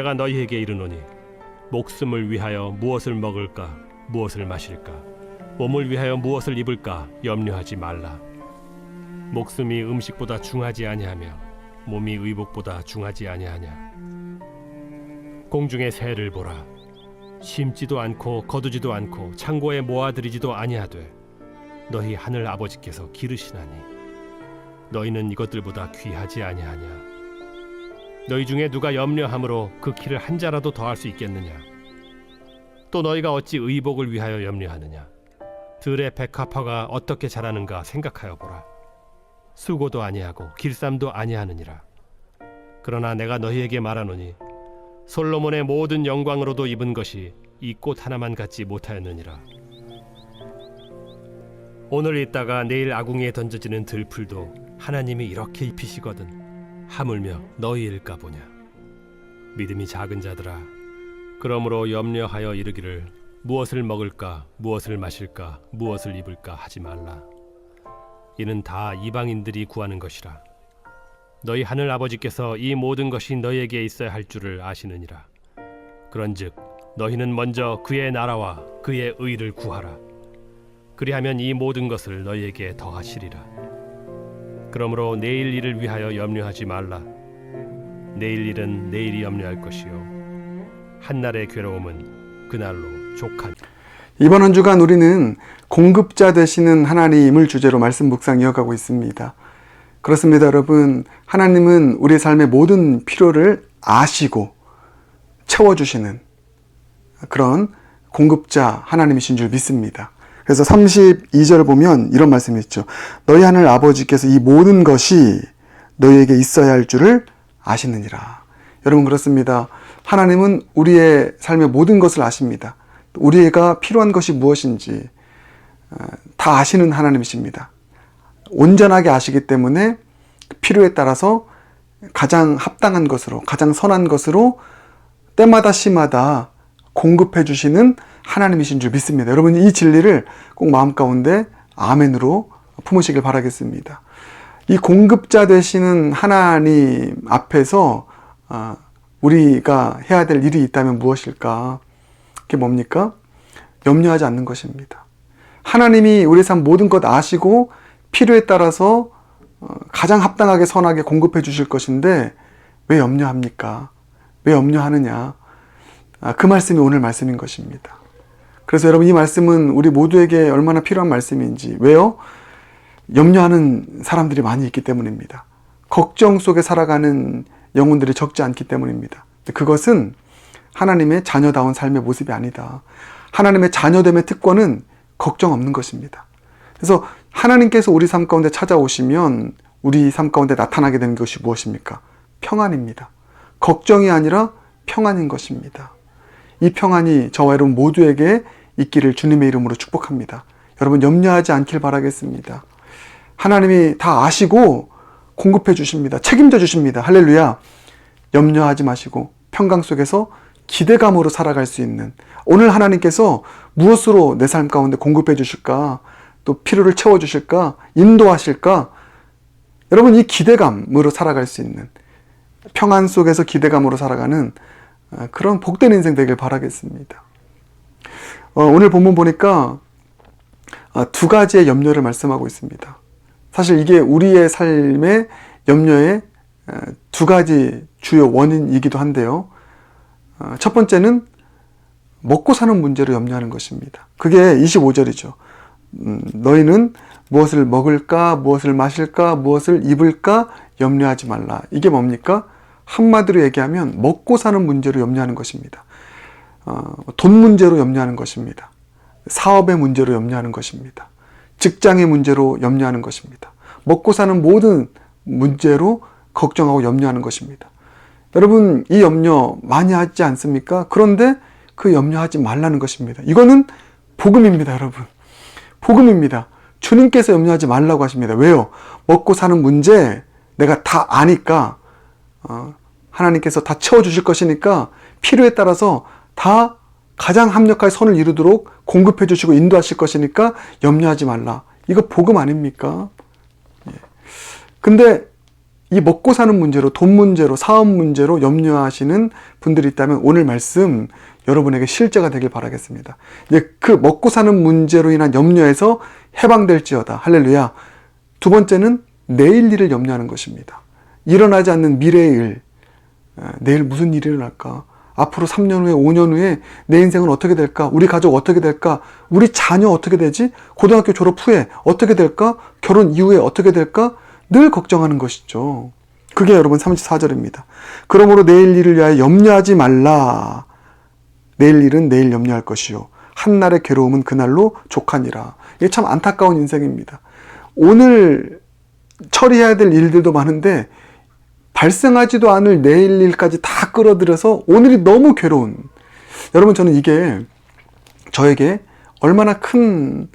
내가 너희에게 이르노니 목숨을 위하여 무엇을 먹을까 무엇을 마실까 몸을 위하여 무엇을 입을까 염려하지 말라. 목숨이 음식보다 중하지 아니하며 몸이 의복보다 중하지 아니하냐. 공중의 새를 보라. 심지도 않고 거두지도 않고 창고에 모아들이지도 아니하되 너희 하늘 아버지께서 기르시나니 너희는 이것들보다 귀하지 아니하냐. 너희 중에 누가 염려함으로 그 키를 한 자라도 더할 수 있겠느냐. 또 너희가 어찌 의복을 위하여 염려하느냐. 들의 백합화가 어떻게 자라는가 생각하여 보라. 수고도 아니하고 길쌈도 아니하느니라. 그러나 내가 너희에게 말하노니 솔로몬의 모든 영광으로도 입은 것이 이 꽃 하나만 갖지 못하였느니라. 오늘 있다가 내일 아궁이에 던져지는 들풀도 하나님이 이렇게 입히시거든 하물며 너희일까 보냐. 믿음이 작은 자들아, 그러므로 염려하여 이르기를 무엇을 먹을까 무엇을 마실까 무엇을 입을까 하지 말라. 이는 다 이방인들이 구하는 것이라. 너희 하늘 아버지께서 이 모든 것이 너희에게 있어야 할 줄을 아시느니라. 그런즉 너희는 먼저 그의 나라와 그의 의를 구하라. 그리하면 이 모든 것을 너희에게 더하시리라. 그러므로 내일 일을 위하여 염려하지 말라. 내일 일은 내일이 염려할 것이요 한날의 괴로움은 그날로 족하니. 이번 한 주간 우리는 공급자 되시는 하나님을 주제로 말씀 묵상 이어가고 있습니다. 그렇습니다, 여러분. 하나님은 우리의 삶의 모든 필요를 아시고 채워주시는 그런 공급자 하나님이신 줄 믿습니다. 그래서 32절 보면 이런 말씀이 있죠. 너희 하늘 아버지께서 이 모든 것이 너희에게 있어야 할 줄을 아시느니라. 여러분, 그렇습니다. 하나님은 우리의 삶의 모든 것을 아십니다. 우리가 필요한 것이 무엇인지 다 아시는 하나님이십니다. 온전하게 아시기 때문에 필요에 따라서 가장 합당한 것으로, 가장 선한 것으로 때마다 시마다 공급해 주시는 하나님이신 줄 믿습니다. 여러분, 이 진리를 꼭 마음 가운데 아멘으로 품으시길 바라겠습니다. 이 공급자 되시는 하나님 앞에서 우리가 해야 될 일이 있다면 무엇일까? 그게 뭡니까? 염려하지 않는 것입니다. 하나님이 우리의 삶 모든 것 아시고 필요에 따라서 가장 합당하게 선하게 공급해 주실 것인데 왜 염려합니까? 왜 염려하느냐? 그 말씀이 오늘 말씀인 것입니다. 그래서 여러분, 이 말씀은 우리 모두에게 얼마나 필요한 말씀인지. 왜요? 염려하는 사람들이 많이 있기 때문입니다. 걱정 속에 살아가는 영혼들이 적지 않기 때문입니다. 그것은 하나님의 자녀다운 삶의 모습이 아니다. 하나님의 자녀됨의 특권은 걱정 없는 것입니다. 그래서 하나님께서 우리 삶 가운데 찾아오시면 우리 삶 가운데 나타나게 되는 것이 무엇입니까? 평안입니다. 걱정이 아니라 평안인 것입니다. 이 평안이 저와 여러분 모두에게 있기를 주님의 이름으로 축복합니다. 여러분, 염려하지 않길 바라겠습니다. 하나님이 다 아시고 공급해 주십니다. 책임져 주십니다. 할렐루야. 염려하지 마시고 평강 속에서 기대감으로 살아갈 수 있는, 오늘 하나님께서 무엇으로 내 삶 가운데 공급해 주실까, 또 필요를 채워 주실까, 인도하실까, 여러분, 이 기대감으로 살아갈 수 있는, 평안 속에서 기대감으로 살아가는 그런 복된 인생 되길 바라겠습니다. 오늘 본문 보니까 두 가지의 염려를 말씀하고 있습니다. 사실 이게 우리의 삶의 염려의 두 가지 주요 원인이기도 한데요. 첫 번째는 먹고 사는 문제로 염려하는 것입니다. 그게 25절이죠. 너희는 무엇을 먹을까, 무엇을 마실까, 무엇을 입을까 염려하지 말라. 이게 뭡니까? 한마디로 얘기하면 먹고 사는 문제로 염려하는 것입니다. 돈 문제로 염려하는 것입니다. 사업의 문제로 염려하는 것입니다. 직장의 문제로 염려하는 것입니다. 먹고 사는 모든 문제로 걱정하고 염려하는 것입니다. 여러분, 이 염려 많이 하지 않습니까? 그런데 그 염려하지 말라는 것입니다. 이거는 복음입니다, 여러분. 복음입니다. 주님께서 염려하지 말라고 하십니다. 왜요? 먹고 사는 문제 내가 다 아니까, 하나님께서 다 채워주실 것이니까 필요에 따라서 다 가장 합력할 선을 이루도록 공급해 주시고 인도하실 것이니까 염려하지 말라. 이거 복음 아닙니까? 근데 이 먹고 사는 문제로, 돈 문제로, 사업 문제로 염려하시는 분들이 있다면 오늘 말씀 여러분에게 실제가 되길 바라겠습니다. 이제 그 먹고 사는 문제로 인한 염려에서 해방될지어다. 할렐루야. 두 번째는 내일 일을 염려하는 것입니다. 일어나지 않는 미래의 일. 내일 무슨 일이 일어날까? 앞으로 3년 후에, 5년 후에 내 인생은 어떻게 될까? 우리 가족 어떻게 될까? 우리 자녀 어떻게 되지? 고등학교 졸업 후에 어떻게 될까? 결혼 이후에 어떻게 될까? 늘 걱정하는 것이죠. 그게 여러분 34절입니다. 그러므로 내일 일을 위하여 염려하지 말라. 내일 일은 내일 염려할 것이요. 한날의 괴로움은 그날로 족하니라. 이게 참 안타까운 인생입니다. 오늘 처리해야 될 일들도 많은데 발생하지도 않을 내일 일까지 다 끌어들여서 오늘이 너무 괴로운. 여러분, 저는 이게 저에게 얼마나 큰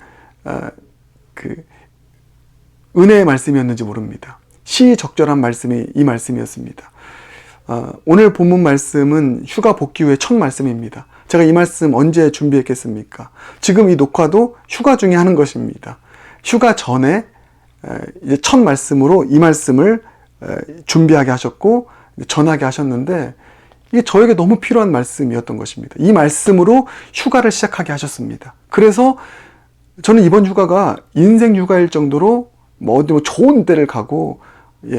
은혜의 말씀이었는지 모릅니다. 시적절한 말씀이 이 말씀이었습니다. 오늘 본문 말씀은 휴가 복귀 후의 첫 말씀입니다. 제가 이 말씀 언제 준비했겠습니까? 지금 이 녹화도 휴가 중에 하는 것입니다. 휴가 전에 이제 첫 말씀으로 이 말씀을 준비하게 하셨고 전하게 하셨는데 이게 저에게 너무 필요한 말씀이었던 것입니다. 이 말씀으로 휴가를 시작하게 하셨습니다. 그래서 저는 이번 휴가가 인생 휴가일 정도로 어디 좋은 데를 가고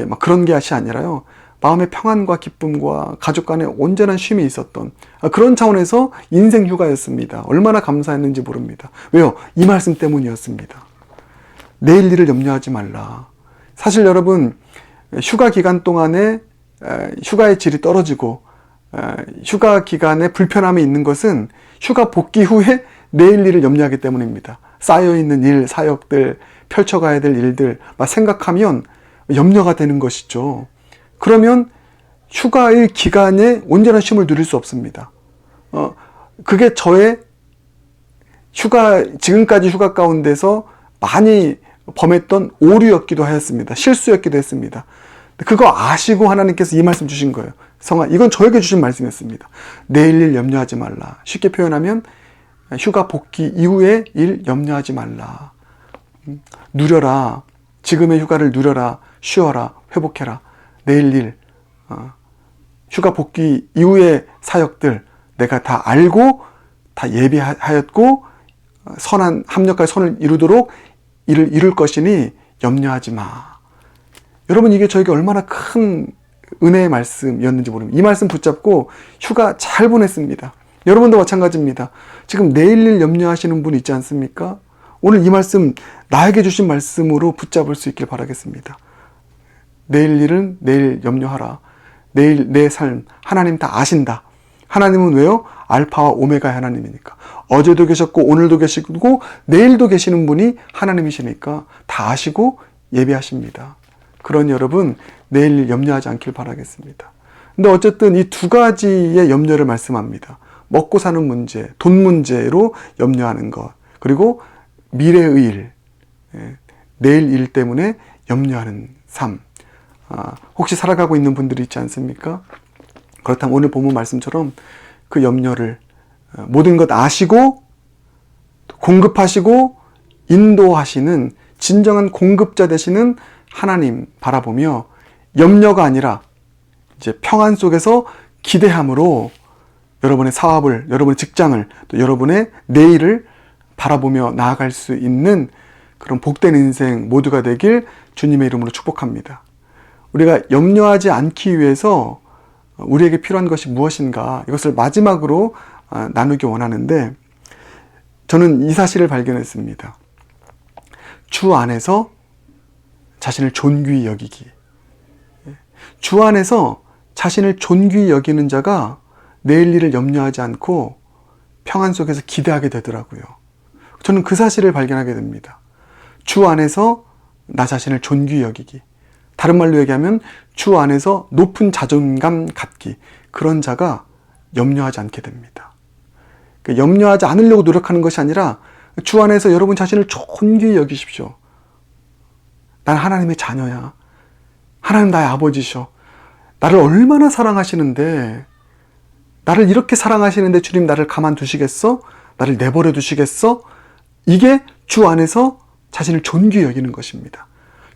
막 그런 것이 아니라요. 마음의 평안과 기쁨과 가족 간의 온전한 쉼이 있었던 그런 차원에서 인생 휴가였습니다. 얼마나 감사했는지 모릅니다. 왜요? 이 말씀 때문이었습니다. 내일 일을 염려하지 말라. 사실 여러분, 휴가 기간 동안에 휴가의 질이 떨어지고 휴가 기간에 불편함이 있는 것은 휴가 복귀 후에 내일 일을 염려하기 때문입니다. 쌓여있는 일, 사역들, 펼쳐가야 될 일들 막 생각하면 염려가 되는 것이죠. 그러면 휴가의 기간에 온전한 쉼을 누릴 수 없습니다. 그게 저의 지금까지 휴가 가운데서 많이 범했던 오류였기도 하였습니다. 실수였기도 했습니다. 그거 아시고 하나님께서 이 말씀 주신 거예요. 성아, 이건 저에게 주신 말씀이었습니다. 내일 일 염려하지 말라. 쉽게 표현하면 휴가 복귀 이후의 일 염려하지 말라. 누려라. 지금의 휴가를 누려라. 쉬어라. 회복해라. 내일 일, 휴가 복귀 이후의 사역들 내가 다 알고 다 예비하였고 선한 합력할 선을 이루도록 이를 이룰 것이니 염려하지 마. 여러분, 이게 저에게 얼마나 큰 은혜의 말씀이었는지 모릅니다. 이 말씀 붙잡고 휴가 잘 보냈습니다. 여러분도 마찬가지입니다. 지금 내일 일 염려하시는 분 있지 않습니까? 오늘 이 말씀 나에게 주신 말씀으로 붙잡을 수 있길 바라겠습니다. 내일 일은 내일 염려하라. 내일 내 삶 하나님 다 아신다. 하나님은 왜요? 알파와 오메가의 하나님이니까. 어제도 계셨고 오늘도 계시고 내일도 계시는 분이 하나님이시니까 다 아시고 예비하십니다. 그런 여러분, 내일 일 염려하지 않길 바라겠습니다. 근데 어쨌든 이 두 가지의 염려를 말씀합니다. 먹고 사는 문제, 돈 문제로 염려하는 것, 그리고 미래의 일, 내일 일 때문에 염려하는 삶. 혹시 살아가고 있는 분들이 있지 않습니까? 그렇다면 오늘 본문 말씀처럼 그 염려를 모든 것 아시고 공급하시고 인도하시는 진정한 공급자 되시는 하나님 바라보며 염려가 아니라 이제 평안 속에서 기대함으로 여러분의 사업을, 여러분의 직장을, 또 여러분의 내일을 바라보며 나아갈 수 있는 그런 복된 인생 모두가 되길 주님의 이름으로 축복합니다. 우리가 염려하지 않기 위해서 우리에게 필요한 것이 무엇인가, 이것을 마지막으로 나누기 원하는데, 저는 이 사실을 발견했습니다. 주 안에서 자신을 존귀히 여기기. 주 안에서 자신을 존귀히 여기는 자가 내일 일을 염려하지 않고 평안 속에서 기대하게 되더라고요. 저는 그 사실을 발견하게 됩니다. 주 안에서 나 자신을 존귀히 여기기. 다른 말로 얘기하면 주 안에서 높은 자존감 갖기. 그런 자가 염려하지 않게 됩니다. 염려하지 않으려고 노력하는 것이 아니라 주 안에서 여러분 자신을 존귀히 여기십시오. 난 하나님의 자녀야. 하나님 나의 아버지셔. 나를 얼마나 사랑하시는데, 나를 이렇게 사랑하시는데 주님 나를 가만두시겠어? 나를 내버려 두시겠어? 이게 주 안에서 자신을 존귀히 여기는 것입니다.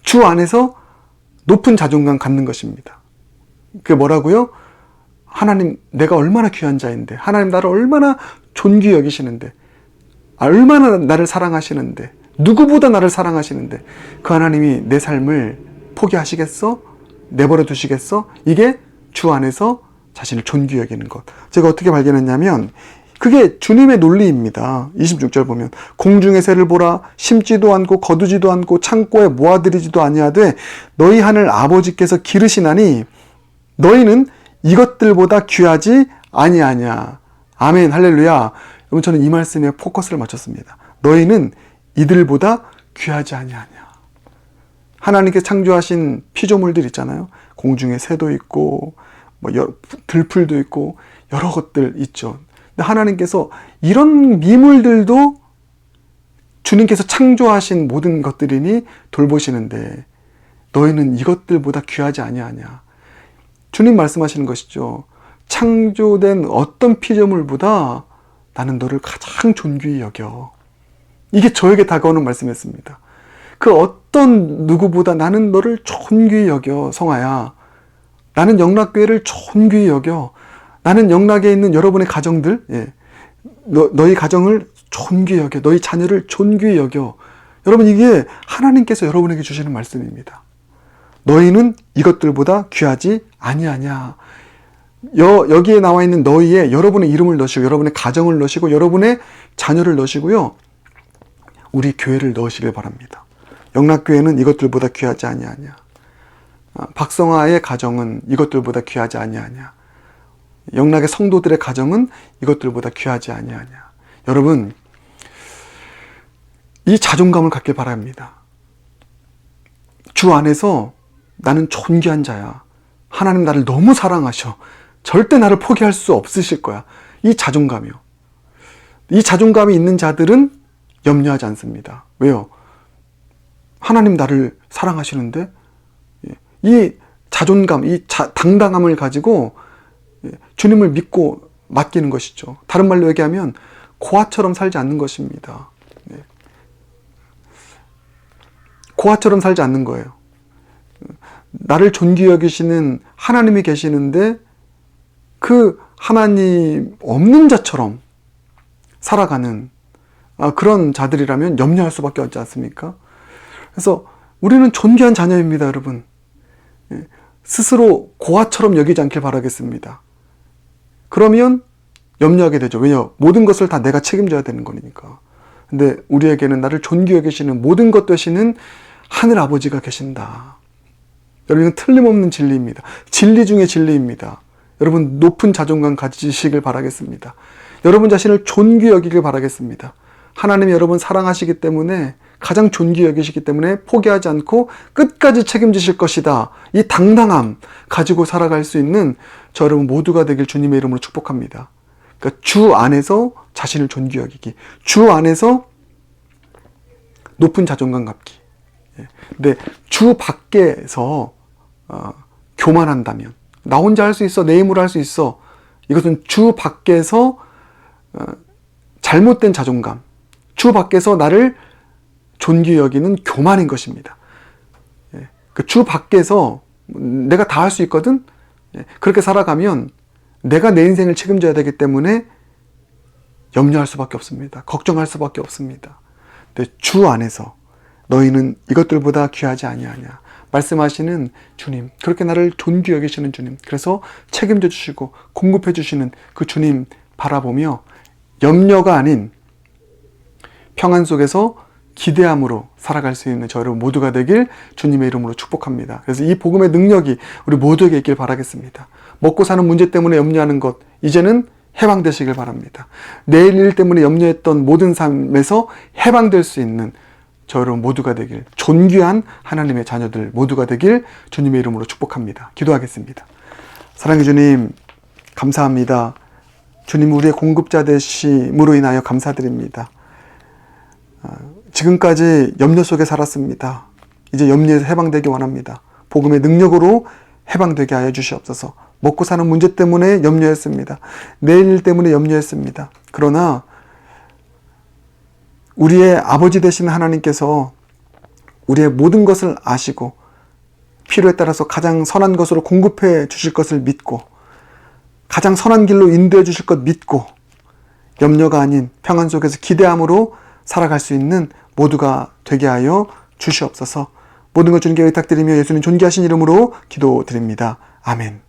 주 안에서 높은 자존감 갖는 것입니다. 그게 뭐라고요? 하나님, 내가 얼마나 귀한 자인데, 하나님 나를 얼마나 존귀히 여기시는데, 얼마나 나를 사랑하시는데, 누구보다 나를 사랑하시는데, 그 하나님이 내 삶을 포기하시겠어? 내버려 두시겠어? 이게 주 안에서 자신을 존귀히 여기는 것. 제가 어떻게 발견했냐면, 그게 주님의 논리입니다. 26절 보면 공중의 새를 보라, 심지도 않고 거두지도 않고 창고에 모아들이지도 아니하되 너희 하늘 아버지께서 기르시나니 너희는 이것들보다 귀하지 아니하냐. 아멘, 할렐루야. 여러분, 저는 이 말씀에 포커스를 맞췄습니다. 너희는 이들보다 귀하지 아니하냐. 하나님께 창조하신 피조물들 있잖아요. 공중에 새도 있고 들풀도 있고 여러 것들 있죠. 근데 하나님께서 이런 미물들도 주님께서 창조하신 모든 것들이니 돌보시는데 너희는 이것들보다 귀하지 아니하냐. 주님 말씀하시는 것이죠. 창조된 어떤 피조물보다 나는 너를 가장 존귀히 여겨. 이게 저에게 다가오는 말씀이었습니다. 그 어떤 누구보다 나는 너를 존귀히 여겨. 성아야, 나는 영락교회를 존귀히 여겨. 나는 영락에 있는 여러분의 가정들, 너희 가정을 존귀히 여겨. 너희 자녀를 존귀히 여겨. 여러분, 이게 하나님께서 여러분에게 주시는 말씀입니다. 너희는 이것들보다 귀하지 아니하냐. 여기에 나와 있는 너희에 여러분의 이름을 넣으시고 여러분의 가정을 넣으시고 여러분의 자녀를 넣으시고요. 우리 교회를 넣으시길 바랍니다. 영락교회는 이것들보다 귀하지 아니하냐. 박성아의 가정은 이것들보다 귀하지 아니하냐. 영락의 성도들의 가정은 이것들보다 귀하지 아니하냐. 여러분, 이 자존감을 갖길 바랍니다. 주 안에서 나는 존귀한 자야. 하나님 나를 너무 사랑하셔. 절대 나를 포기할 수 없으실 거야. 이 자존감이요. 이 자존감이 있는 자들은 염려하지 않습니다. 왜요? 하나님 나를 사랑하시는데 이 자존감, 이 당당함을 가지고 주님을 믿고 맡기는 것이죠. 다른 말로 얘기하면 고아처럼 살지 않는 것입니다. 고아처럼 살지 않는 거예요. 나를 존귀히 여기시는 하나님이 계시는데 그 하나님 없는 자처럼 살아가는 그런 자들이라면 염려할 수밖에 없지 않습니까? 그래서 우리는 존귀한 자녀입니다, 여러분. 스스로 고아처럼 여기지 않길 바라겠습니다. 그러면 염려하게 되죠. 왜냐? 모든 것을 다 내가 책임져야 되는 거니까. 근데 우리에게는 나를 존귀히 여기시는 모든 것 되시는 하늘 아버지가 계신다. 여러분, 이건 틀림없는 진리입니다. 진리 중에 진리입니다. 여러분, 높은 자존감 가지시길 바라겠습니다. 여러분 자신을 존귀히 여기길 바라겠습니다. 하나님이 여러분 사랑하시기 때문에, 가장 존귀히 여기시기 때문에 포기하지 않고 끝까지 책임지실 것이다. 이 당당함 가지고 살아갈 수 있는 저 여러분 모두가 되길 주님의 이름으로 축복합니다. 그러니까 주 안에서 자신을 존귀히 여기기, 주 안에서 높은 자존감 갖기. 근데 주 밖에서 교만한다면, 나 혼자 할 수 있어, 내 힘으로 할 수 있어, 이것은 주 밖에서 잘못된 자존감, 주 밖에서 나를 존귀히 여기는 교만인 것입니다. 그 주 밖에서 내가 다 할 수 있거든? 그렇게 살아가면 내가 내 인생을 책임져야 되기 때문에 염려할 수밖에 없습니다. 걱정할 수밖에 없습니다. 근데 주 안에서 너희는 이것들보다 귀하지 아니하냐 말씀하시는 주님, 그렇게 나를 존귀히 여기시는 주님, 그래서 책임져 주시고 공급해 주시는 그 주님 바라보며 염려가 아닌 평안 속에서 기대함으로 살아갈 수 있는 저 여러분 모두가 되길 주님의 이름으로 축복합니다. 그래서 이 복음의 능력이 우리 모두에게 있길 바라겠습니다. 먹고 사는 문제 때문에 염려하는 것, 이제는 해방되시길 바랍니다. 내일 일 때문에 염려했던 모든 삶에서 해방될 수 있는 저 여러분 모두가 되길, 존귀한 하나님의 자녀들 모두가 되길 주님의 이름으로 축복합니다. 기도하겠습니다. 사랑의 주님, 감사합니다. 주님, 우리의 공급자 되심으로 인하여 감사드립니다. 지금까지 염려 속에 살았습니다. 이제 염려에서 해방되기 원합니다. 복음의 능력으로 해방되게 하여 주시옵소서. 먹고 사는 문제 때문에 염려했습니다. 내일 일 때문에 염려했습니다. 그러나 우리의 아버지 되시는 하나님께서 우리의 모든 것을 아시고 필요에 따라서 가장 선한 것으로 공급해 주실 것을 믿고 가장 선한 길로 인도해 주실 것 믿고 염려가 아닌 평안 속에서 기대함으로 살아갈 수 있는 모두가 되게 하여 주시옵소서. 모든 것 주님께 의탁드리며 예수님 존귀하신 이름으로 기도드립니다. 아멘.